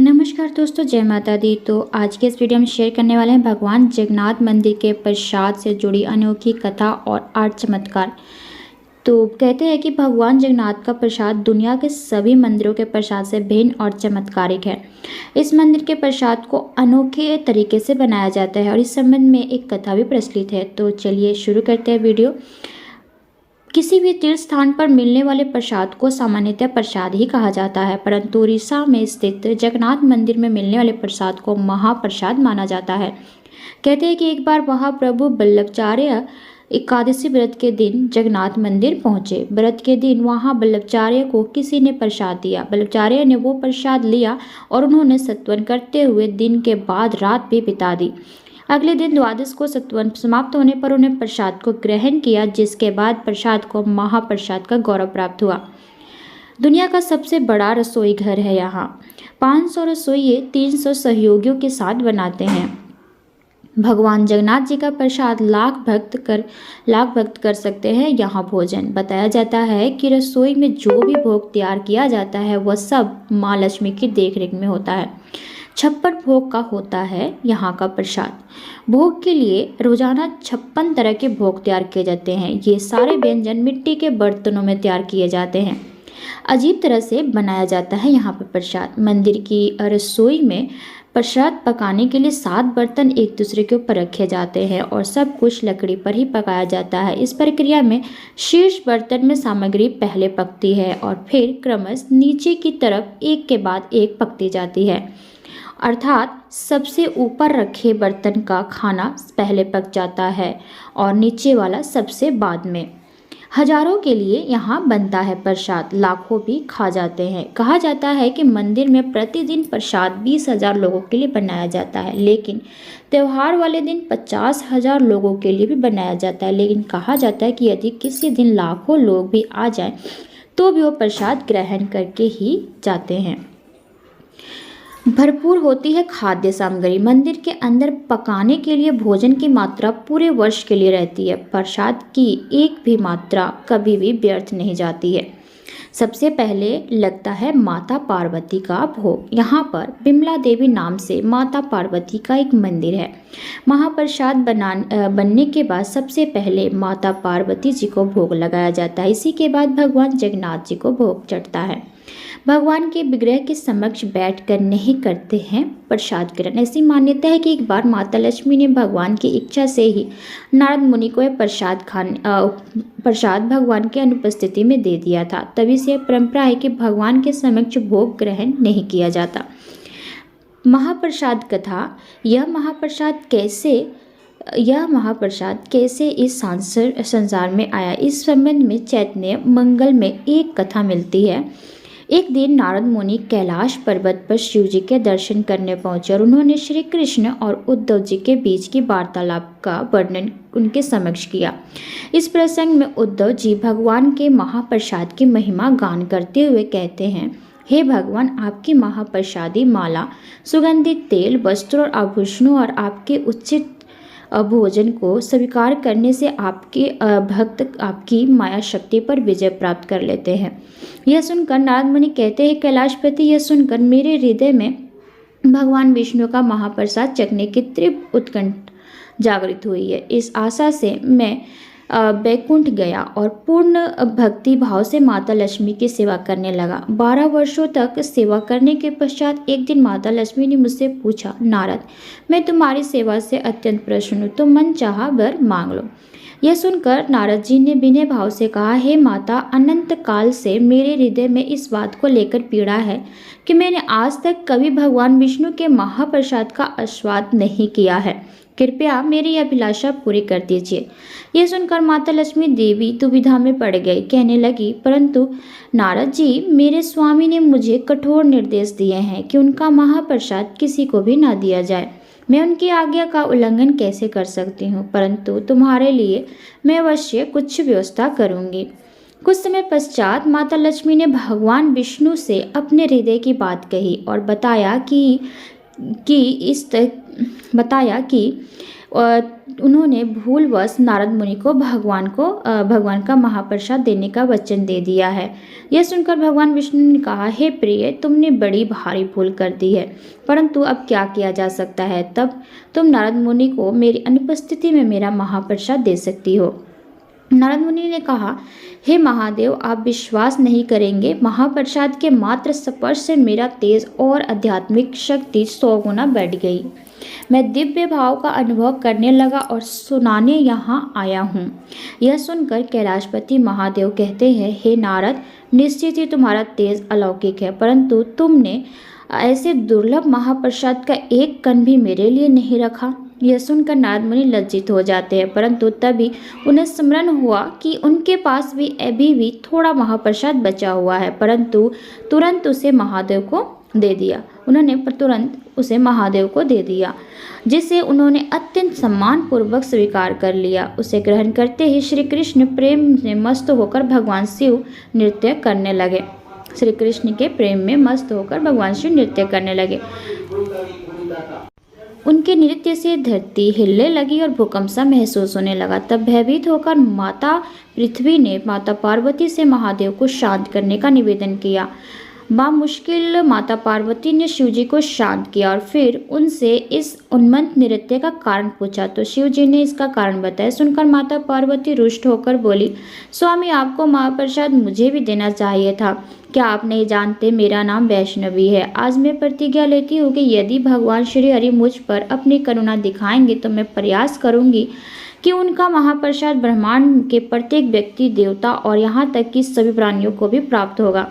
नमस्कार दोस्तों, जय माता दी। तो आज के इस वीडियो में शेयर करने वाले हैं भगवान जगन्नाथ मंदिर के प्रसाद से जुड़ी अनोखी कथा और आठ चमत्कार। तो कहते हैं कि भगवान जगन्नाथ का प्रसाद दुनिया के सभी मंदिरों के प्रसाद से भिन्न और चमत्कारिक है। इस मंदिर के प्रसाद को अनोखे तरीके से बनाया जाता है और इस संबंध में एक कथा भी प्रचलित है। तो चलिए शुरू करते हैं वीडियो। किसी भी तीर्थ स्थान पर मिलने वाले प्रसाद को सामान्यतः प्रसाद ही कहा जाता है, परंतु उड़ीसा में स्थित जगन्नाथ मंदिर में मिलने वाले प्रसाद को महाप्रसाद माना जाता है। कहते हैं कि एक बार महाप्रभु वल्लभाचार्य एकादशी व्रत के दिन जगन्नाथ मंदिर पहुंचे। व्रत के दिन वहां वल्लभाचार्य को किसी ने प्रसाद दिया। वल्लभाचार्य ने वो प्रसाद लिया और उन्होंने सत्वन करते हुए दिन के बाद रात भी बिता दी। अगले दिन द्वादश को सत्वन समाप्त होने पर उन्हें प्रसाद को ग्रहण किया, जिसके बाद प्रसाद को महाप्रसाद का गौरव प्राप्त हुआ। दुनिया का सबसे बड़ा रसोई घर है। यहाँ 500 रसोइये 300 सहयोगियों के साथ बनाते हैं। भगवान जगन्नाथ जी का प्रसाद लाख भक्त कर सकते हैं यहाँ भोजन। बताया जाता है कि रसोई में जो भी भोग तैयार किया जाता है वह सब माँ लक्ष्मी की देखरेख में होता है। 56 भोग का होता है यहाँ का प्रसाद। भोग के लिए रोजाना 56 तरह के भोग तैयार किए जाते हैं। ये सारे व्यंजन मिट्टी के बर्तनों में तैयार किए जाते हैं। अजीब तरह से बनाया जाता है यहाँ पर प्रसाद। मंदिर की रसोई में प्रसाद पकाने के लिए 7 बर्तन एक दूसरे के ऊपर रखे जाते हैं और सब कुछ लकड़ी पर ही पकाया जाता है। इस प्रक्रिया में शीर्ष बर्तन में सामग्री पहले पकती है और फिर क्रमश नीचे की तरफ एक के बाद एक पकती जाती है, अर्थात सबसे ऊपर रखे बर्तन का खाना पहले पक जाता है और नीचे वाला सबसे बाद में। हजारों के लिए यहाँ बनता है प्रसाद, लाखों भी खा जाते हैं। कहा जाता है कि मंदिर में प्रतिदिन प्रसाद 20,000 लोगों के लिए बनाया जाता है, लेकिन त्यौहार वाले दिन 50,000 लोगों के लिए भी बनाया जाता है। लेकिन कहा जाता है कि यदि किसी दिन लाखों लोग भी आ जाएं तो भी वो प्रसाद ग्रहण करके ही जाते हैं। भरपूर होती है खाद्य सामग्री। मंदिर के अंदर पकाने के लिए भोजन की मात्रा पूरे वर्ष के लिए रहती है। प्रसाद की एक भी मात्रा कभी भी व्यर्थ नहीं जाती है। सबसे पहले लगता है माता पार्वती का भोग। यहाँ पर बिमला देवी नाम से माता पार्वती का एक मंदिर है। महाप्रसाद बनने के बाद सबसे पहले माता पार्वती जी को भोग लगाया जाता है। इसी के बाद भगवान जगन्नाथ जी को भोग चढ़ता है। भगवान के विग्रह के समक्ष बैठकर नहीं करते हैं प्रसाद ग्रहण। ऐसी मान्यता है कि एक बार माता लक्ष्मी ने भगवान की इच्छा से ही नारद मुनि को यह प्रसाद भगवान की अनुपस्थिति में दे दिया था। तभी से परंपरा है कि भगवान के समक्ष भोग ग्रहण नहीं किया जाता। महाप्रसाद कथा। यह महाप्रसाद कैसे इस संसार में आया, इस संबंध में चैतन्य मंगल में एक कथा मिलती है। एक दिन नारद मुनि कैलाश पर्वत पर शिव जी के दर्शन करने पहुंचे और उन्होंने श्री कृष्ण और उद्धव जी के बीच की वार्तालाप का वर्णन उनके समक्ष किया। इस प्रसंग में उद्धव जी भगवान के महाप्रसाद की महिमा गान करते हुए कहते हैं, हे भगवान, आपकी महाप्रसादी माला, सुगंधित तेल, वस्त्र और आभूषणों और आपके उचित भोजन को स्वीकार करने से आपके भक्त आपकी माया शक्ति पर विजय प्राप्त कर लेते हैं। यह सुनकर नारद मुनि कहते हैं, कैलाशपति, यह सुनकर मेरे हृदय में भगवान विष्णु का महाप्रसाद चखने की तीव्र उत्कंठा जागृत हुई है। इस आशा से मैं बैकुंठ गया और पूर्ण भक्ति भाव से माता लक्ष्मी की सेवा करने लगा। 12 वर्षों तक सेवा करने के पश्चात एक दिन माता लक्ष्मी ने मुझसे पूछा, नारद, मैं तुम्हारी सेवा से अत्यंत प्रसन्न हूँ, तो मन चाहा वर मांग लो। यह सुनकर नारद जी ने विनय भाव से कहा, हे माता, अनंत काल से मेरे हृदय में इस बात को लेकर पीड़ा है कि मैंने आज तक कभी भगवान विष्णु के महाप्रसाद का आस्वाद नहीं किया है। कृपया मेरी अभिलाषा पूरी कर दीजिए। यह सुनकर माता लक्ष्मी देवी दुविधा में पड़ गई। कहने लगी, परंतु नारद जी, मेरे स्वामी ने मुझे कठोर निर्देश दिए हैं कि उनका महाप्रसाद किसी को भी ना दिया जाए। मैं उनकी आज्ञा का उल्लंघन कैसे कर सकती हूँ, परंतु तुम्हारे लिए मैं अवश्य कुछ व्यवस्था करूँगी। कुछ समय पश्चात माता लक्ष्मी ने भगवान विष्णु से अपने हृदय की बात कही और बताया कि उन्होंने भूलवश नारद मुनि को भगवान का महाप्रसाद देने का वचन दे दिया है। यह सुनकर भगवान विष्णु ने कहा, हे प्रिय, तुमने बड़ी भारी भूल कर दी है, परंतु अब क्या किया जा सकता है। तब तुम नारद मुनि को मेरी अनुपस्थिति में मेरा महाप्रसाद दे सकती हो। नारद मुनि ने कहा, हे महादेव, आप विश्वास नहीं करेंगे, महाप्रसाद के मात्र स्पर्श से मेरा तेज और आध्यात्मिक शक्ति 100 गुना बढ़ गई। मैं दिव्य भाव का अनुभव करने लगा और सुनाने यहाँ आया हूँ। यह सुनकर कैलाशपति महादेव कहते हैं, हे नारद, निश्चित ही तुम्हारा तेज अलौकिक है, परंतु तुमने ऐसे दुर्लभ महाप्रसाद का एक कण भी मेरे लिए नहीं रखा। यह सुनकर नारद मुनि लज्जित हो जाते हैं, परंतु तभी उन्हें स्मरण हुआ कि उनके पास भी अभी भी थोड़ा महाप्रसाद बचा हुआ है, परंतु तुरंत उसे महादेव को दे दिया। उन्होंने तुरंत उसे महादेव को दे दिया, जिसे उन्होंने अत्यंत सम्मान पूर्वक स्वीकार कर लिया। उसे ग्रहण करते ही श्री कृष्ण प्रेम से मस्त होकर भगवान शिव नृत्य करने लगे। श्री कृष्ण के प्रेम में मस्त होकर भगवान शिव नृत्य करने लगे। उनके नृत्य से धरती हिलने लगी और भूकंप सा महसूस होने लगा। तब भयभीत होकर माता पृथ्वी ने माता पार्वती से महादेव को शांत करने का निवेदन किया। मुश्किल माता पार्वती ने शिवजी को शांत किया और फिर उनसे इस उन्मत्त नृत्य का कारण पूछा, तो शिवजी ने इसका कारण बताया। सुनकर माता पार्वती रुष्ट होकर बोली, स्वामी, आपको महाप्रसाद मुझे भी देना चाहिए था। क्या आप नहीं जानते, मेरा नाम वैष्णवी है। आज मैं प्रतिज्ञा लेती हूँ कि यदि भगवान श्री हरि मुझ पर अपनी करुणा दिखाएंगे तो मैं प्रयास करूँगी कि उनका महाप्रसाद ब्रह्मांड के प्रत्येक व्यक्ति, देवता और यहाँ तक कि सभी प्राणियों को भी प्राप्त होगा।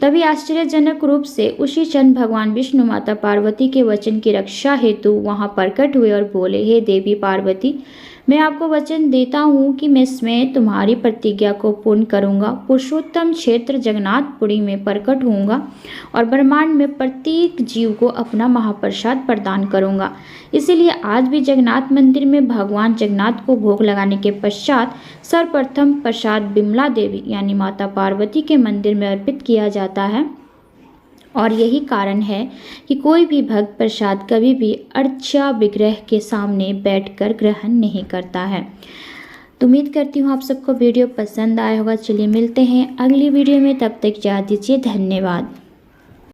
तभी आश्चर्यजनक रूप से उसी क्षण भगवान विष्णु माता पार्वती के वचन की रक्षा हेतु वहां प्रकट हुए और बोले, हे देवी पार्वती, मैं आपको वचन देता हूँ कि मैं स्वयं तुम्हारी प्रतिज्ञा को पूर्ण करूँगा। पुरुषोत्तम क्षेत्र जगन्नाथपुरी में प्रकट होऊंगा और ब्रह्मांड में प्रत्येक जीव को अपना महाप्रसाद प्रदान करूँगा। इसीलिए आज भी जगन्नाथ मंदिर में भगवान जगन्नाथ को भोग लगाने के पश्चात सर्वप्रथम प्रसाद बिमला देवी यानी माता पार्वती के मंदिर में अर्पित किया जाता है। और यही कारण है कि कोई भी भक्त प्रसाद कभी भी अर्चा विग्रह के सामने बैठकर ग्रहण नहीं करता है। तो उम्मीद करती हूँ आप सबको वीडियो पसंद आया होगा। चलिए मिलते हैं अगली वीडियो में, तब तक इजाज़त दीजिए। धन्यवाद।